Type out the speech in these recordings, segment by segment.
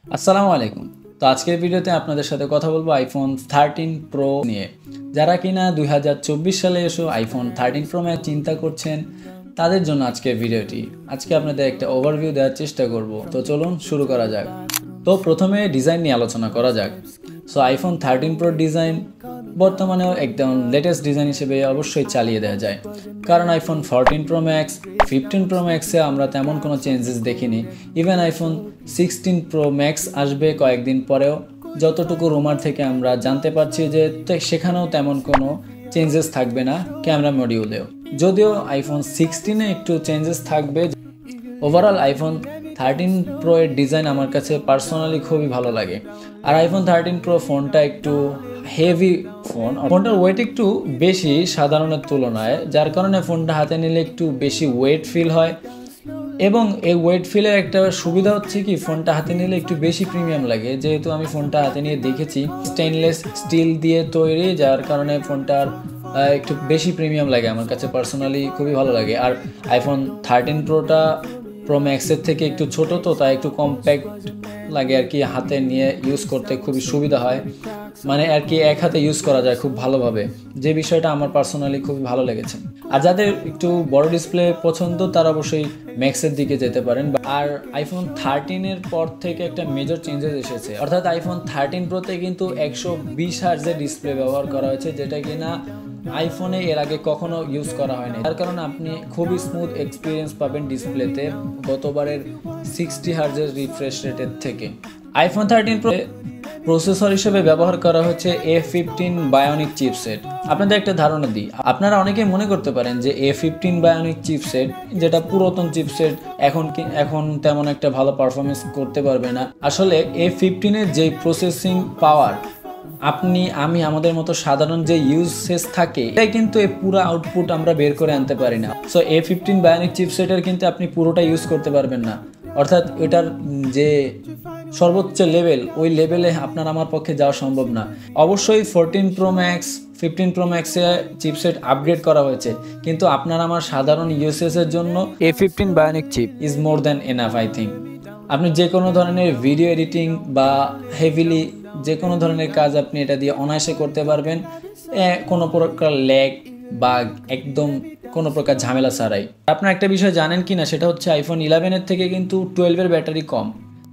আসসালামু আলাইকুম। তো আজকের ভিডিওতে আপনাদের সাথে কথা বলবো আইফোন 13 প্রো নিয়ে। যারা কিনা 2024 সালে এসে আইফোন 13 প্রো ম্যাক্স চিন্তা করছেন তাদের জন্য আজকের ভিডিওটি। আজকে আপনাদের একটা ওভারভিউ দেওয়ার চেষ্টা করব। তো চলুন শুরু করা যাক। তো প্রথমে ডিজাইন নিয়ে আলোচনা করা যাক। সো আইফোন 13 প্রো ডিজাইন বর্তমানেও একদম লেটেস্ট ডিজাইন হিসেবে অবশ্যই চালিয়ে দেওয়া যায়, কারণ আইফোন 14 প্রো ম্যাক্স 15 প্রো ম্যাক্সে আমরা তেমন কোনো চেঞ্জেস দেখিনি। ইভেন আইফোন 16 প্রো ম্যাক্স আসবে কয়েকদিন পরেও, যতটুকু রুমার থেকে আমরা জানতে পারছি যে সেখানেও তেমন কোনো চেঞ্জেস থাকবে না ক্যামেরা মডিউলেও, যদিও আইফোন 16-এ একটু চেঞ্জেস থাকবে। ওভারঅল আইফোন 13 প্রো এর ডিজাইন আমার কাছে পার্সোনালি খুবই ভালো লাগে। আর আইফোন 13 প্রো ফোনটা একটু হেভি ফোনটার ওয়েট একটু বেশি সাধারণের তুলনায়, যার কারণে ফোনটা হাতে নিলে একটু বেশি ওয়েট ফিল হয়। এবং এই ওয়েট ফিলের একটা সুবিধা হচ্ছে কি, ফোনটা হাতে নিলে একটু বেশি প্রিমিয়াম লাগে, যেহেতু আমি ফোনটা হাতে নিয়ে দেখেছি স্টেইনলেস স্টিল দিয়ে তৈরি, যার কারণে ফোনটার একটু বেশি প্রিমিয়াম লাগে। আমার কাছে পার্সোনালি খুবই ভালো লাগে। আর আইফোন 13 প্রোটা প্রো ম্যাক্সের থেকে একটু ছোট, তো তাই একটু কম্প্যাক্ট লাগে আর কি, হাতে নিয়ে ইউজ করতে খুবই সুবিধা হয়, মানে আর কি এক হাতে ইউজ করা যায় খুব ভালোভাবে, যে বিষয়টা আমার পার্সোনালি খুবই ভালো লেগেছে। আর যাদের একটু বড় ডিসপ্লে পছন্দ তারা অবশ্যই ম্যাক্সের দিকে যেতে পারেন। আর আইফোন 13-এর পর থেকে একটা মেজর চেঞ্জেস এসেছে, অর্থাৎ আইফোন 13 প্রোতে কিন্তু 120 হার্টজের ডিসপ্লে ব্যবহার করা হয়েছে, যেটা কিনা আইফোনে এর আগে কখনো ইউজ করা হয়নি। তার কারণে আপনি খুবই স্মুথ এক্সপিরিয়েন্স পাবেন ডিসপ্লেতে গতবারের 60 হার্টজের রিফ্রেশ রেটের থেকে। আইফোন 13 প্রো প্রসেসর হিসেবে ব্যবহার করা হচ্ছে A15 বায়োনিক চিপসেট। আপনাদের একটা ধারণা দিই, আপনারা অনেকেই মনে করতে পারেন যে A15 বায়োনিক চিপসেট, যেটা পুরাতন চিপসেট, এখন তেমন একটা ভালো পারফরমেন্স করতে পারবে না। আসলে A15-এর যে প্রসেসিং পাওয়ার আমি আমাদের মতো সাধারণ যে ইউজেস থাকে, এটাই কিন্তু এই পুরো আউটপুট আমরা বের করে আনতে পারি না। সো A15 বায়োনিক চিপসেটের কিন্তু আপনি পুরোটা ইউজ করতে পারবেন না, অর্থাৎ এটার যে সর্বোচ্চ লেভেল, ওই লেভেলে আপনার আমার পক্ষে যাওয়া সম্ভব না। অবশ্যই 14 প্রো ম্যাক্স 15 প্রো ম্যাক্সে চিপসেট আপগ্রেড করা হয়েছে, কিন্তু আপনার আমার সাধারণ ইউসেজের জন্য A15 bionic chip is more than enough I think. আপনি যে কোনো ধরনের ভিডিও এডিটিং বা হেভিলি যে কোনো ধরনের কাজ আপনি এটা দিয়ে অনায়াসে করতে পারবেন, কোনো প্রকার ল্যাগ বা একদম কোনো প্রকার ঝামেলা ছাড়াই। আপনারা একটা বিষয় জানেন কি না, সেটা হচ্ছে আইফোন 11-এর থেকে কিন্তু 12-এর ব্যাটারি কম,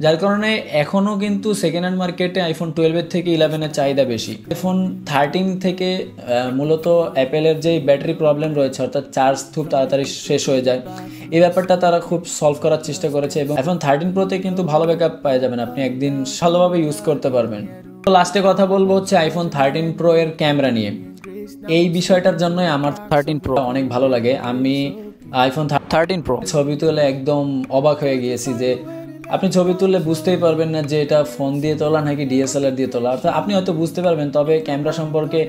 যার কারণে এখনও কিন্তু সেকেন্ড হ্যান্ড মার্কেটে আইফোন 12-এর থেকে 11-এর চাহিদা বেশি। আইফোন 13 থেকে মূলত অ্যাপেলের যেই ব্যাটারি প্রবলেম রয়েছে, অর্থাৎ চার্জ খুব তাড়াতাড়ি শেষ হয়ে যায়, এই ব্যাপারটা তারা খুব সলভ করার চেষ্টা করেছে। এবং আইফোন 13 প্রোতে কিন্তু ভালো ব্যাকআপ পেয়ে যাবেন, আপনি একদিন ভালোভাবে ইউজ করতে পারবেন। তো লাস্টে কথা বলবো হচ্ছে আইফোন 13 প্রো এর ক্যামেরা নিয়ে। এই বিষয়টার জন্যই আমার 13 প্রো অনেক ভালো লাগে। আমি আইফোন 13 প্রো ছবি তুলে একদম অবাক হয়ে গিয়েছি, যে আপনি ছবি তুললে বুঝতেই পারবেন না যে এটা ফোন দিয়ে তোলা নাকি DSLR দিয়ে তোলা। অর্থাৎ আপনি হয়তো বুঝতে পারবেন, তবে ক্যামেরা সম্পর্কে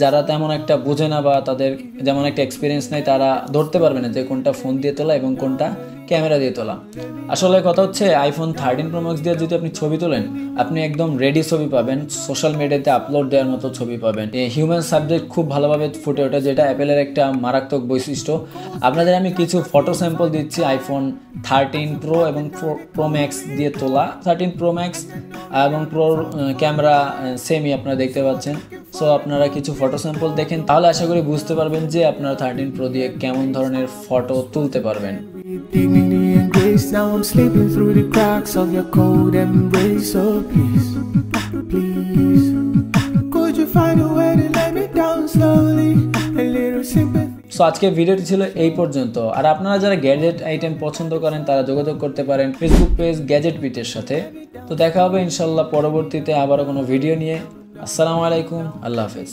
যারা তেমন একটা বোঝে না বা তাদের যেমন একটা এক্সপিরিয়েন্স নেই, তারা ধরতে পারবে না যে কোনটা ফোন দিয়ে তোলা এবং কোনটা ক্যামেরা দিয়ে তোলা। আসলে কথা হচ্ছে আইফোন 13 প্রো ম্যাক্স দিয়ে যদি আপনি ছবি তোলেন, আপনি একদম রেডি ছবি পাবেন, সোশ্যাল মিডিয়াতে আপলোড দেওয়ার মতো ছবি পাবেন। হিউম্যান সাবজেক্ট খুব ভালোভাবে ফুটে ওঠে, যেটা অ্যাপেলের একটা মারাত্মক বৈশিষ্ট্য। আপনাদের আমি কিছু ফটো স্যাম্পল দিচ্ছি আইফোন 13 প্রো এবং প্রো ম্যাক্স দিয়ে তোলা। 13 প্রো ম্যাক্স এবং প্রোর ক্যামেরা সেমই আপনারা দেখতে পাচ্ছেন। সো আপনারা কিছু ফটো স্যাম্পল দেখেন, তাহলে আশা করি বুঝতে পারবেন যে আপনারা 13 প্রো দিয়ে কেমন ধরনের ফটো তুলতে পারবেন। Dignity and grace, now I'm sleeping through the cracks of your cold embrace. So please, please, could you find a way to let me down slowly? A little sympathy. So আজকের ভিডিওটি ছিল এই পর্যন্ত। আর আপনারা যারা gadget item পছন্দ করেন তারা যোগাযোগ করতে পারেন ফেসবুক পেজ গ্যাজেট বিটের সাথে। তো দেখা হবে ইনশাল্লাহ পরবর্তীতে আবারও কোনো ভিডিও নিয়ে। আসসালামু আলাইকুম, আল্লাহ হাফেজ।